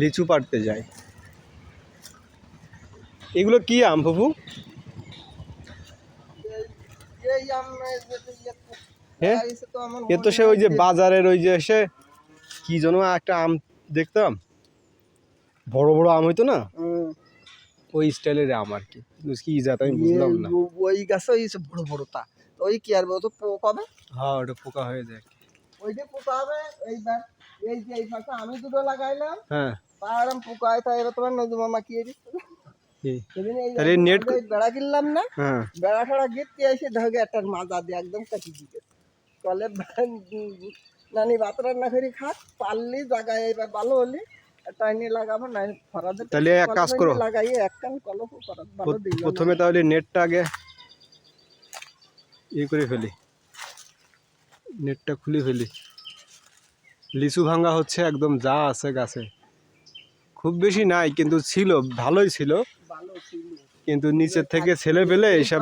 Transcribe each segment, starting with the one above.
লিচু পাড়তে যায়। এগুলো কি আম বাবু? হ্যাঁ, এ তো সে ওই যে বাজারের ওই যে সে কি যেন একটা আম দেখতাম, বড় বড় আম হইতো না, ওই স্টাইলের আম আর কি। কি জাত আমি বুঝলাম না। ওই গাছে ওই বড় বড় তা ওই কি আর তো পোকা হবে। হ্যাঁ, ওটা পোকা হয়ে যায়। ওই যে পোকা হবে এইবার। এই যে এই পাশে আমি দুটো লাগাইলাম, হ্যাঁ, পাড়াম পোকা হয়, তাই এবার তোমার নদী মামা কি তাহলে নেট বেড়া কিনলাম না, হ্যাঁ বেড়া ঠেড়া গিয়ে এসে ধরে একটা মাজা দিয়ে একদম কাটি দিতে কলে নানি ভাত রান্না করে খাক পারলি জায়গায় এবার ভালো হলি টাইনি লাগাবো না ফরাদের। তাহলে এক কাজ করো, লাগাইয়ে একখান কলপ ফরাদ ভালো দিল। প্রথমে তাহলে নেটটা আগে ইয়ে করে ফেলি, নেটটা খুলে ফেলি। লিচু ভাঙা হচ্ছে একদম যা আছে গাছে, খুব বেশি নাই কিন্তু ছিল, ভালোই ছিল, কিন্তু নিচের থেকে ছেলে পেলে এইসব।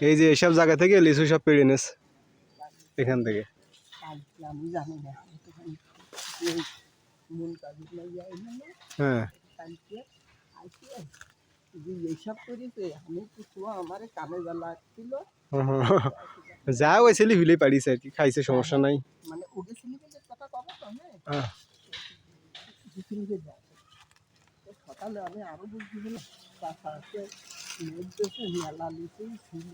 এই যে এইসব জায়গা থেকে লিচু সব পেড়ে নেস এখান থেকে। আমি জানি না হ্যাঁ, এইসব করেছে আমি কিছু আমার কামে বেলা ছিল যা ওই ছেলে হুলেই পারিছে আর কি, খাইছে, সমস্যা নাই। মানে ওকে ছেলেদের কথা কবে তো হ্যাঁ, সকালে আমি আরো বলছিলাম মেলা লিচুই ছিল,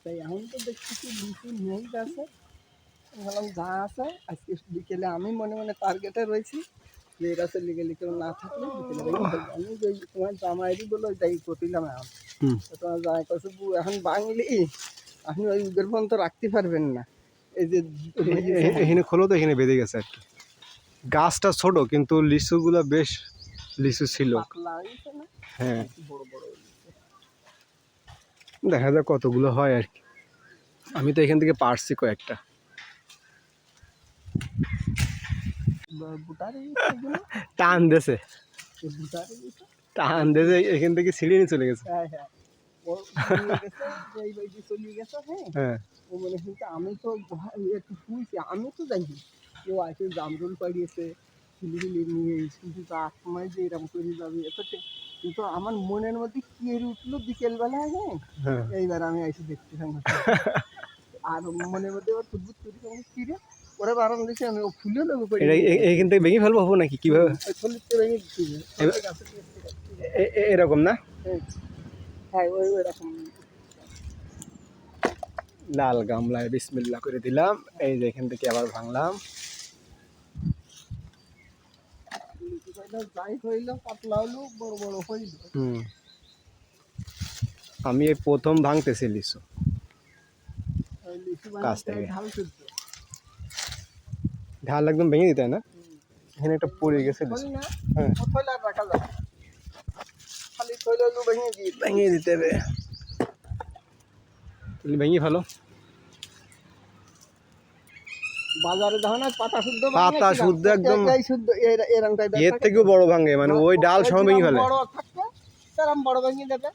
তাই এখন তো দেখতেছি লিচু নিয়েই গেছে। বললাম যা আছে আজকে বিকেলে আমি মনে মনে টার্গেটে রয়েছি যে এরা চলে গেলে কেউ না থাকলে বিকেলে আমি ওই তোমার জামাইরই বলো যাই করছিলাম। এখন তোমার জামাই কছে এখন বাঙলি আপনি ওই উদের ফোন তো রাখতে পারবেন না। এই যে এখানে খোলো তো, এখানে বেঁধে গেছে আর কি। গাছটা ছোট কিন্তু লিচুগুলো বেশ লিচু ছিল। হ্যাঁ, দেখা যাক কতগুলো হয় আর কি। আমি তো এখান থেকে পারছি কয়েকটা। টান দেছে, টান দেছে, এখান থেকে ছিঁড়ে নিয়ে চলে গেছে। হ্যাঁ, আমি তো একটু শুনছি, আমি তো জানি কেউ আছে জামরুল পাড়িয়েছে ছিলি নিয়ে, কিন্তু তার সময় যে এরকম করে যাবে এত, কিন্তু আমার মনের মধ্যে কি উঠলো বিকেলবেলা হ্যাঁ, এইবার আমি এসে দেখছিলাম আর মনের মধ্যে এবার ফুটবুট করি কিরে ওরা বারণ দিচ্ছে আমি ও ফুলে নেবো এখান থেকে ভেঙে ফেলবো হবো নাকি কিভাবে? ভেঙে দিচ্ছি এরকম না? হ্যাঁ ওই ওইরকম। লাল গামলায় বিসমিল্লাহ করে দিলাম, এই যে এখান থেকে আবার ভাঙলাম। আমি এই প্রথম ভাঙতেছি লিচু কাছ থেকে। ঢাল একদম ভেঙে দিতে হয় না? এখানে একটা পড়ে গেছে লিচু। হ্যাঁ, ভেঙে দিতে হবে, ভেঙে ফেলো। বাজারে দেখো না পাতা শুদ্ধ, পাতা শুদ্ধ একদম এর থেকেও বড় ভাঙে, মানে ওই ডাল সহ ভেঙে ফেলে। বড় থাকতে বড় ভেঙে দেবে।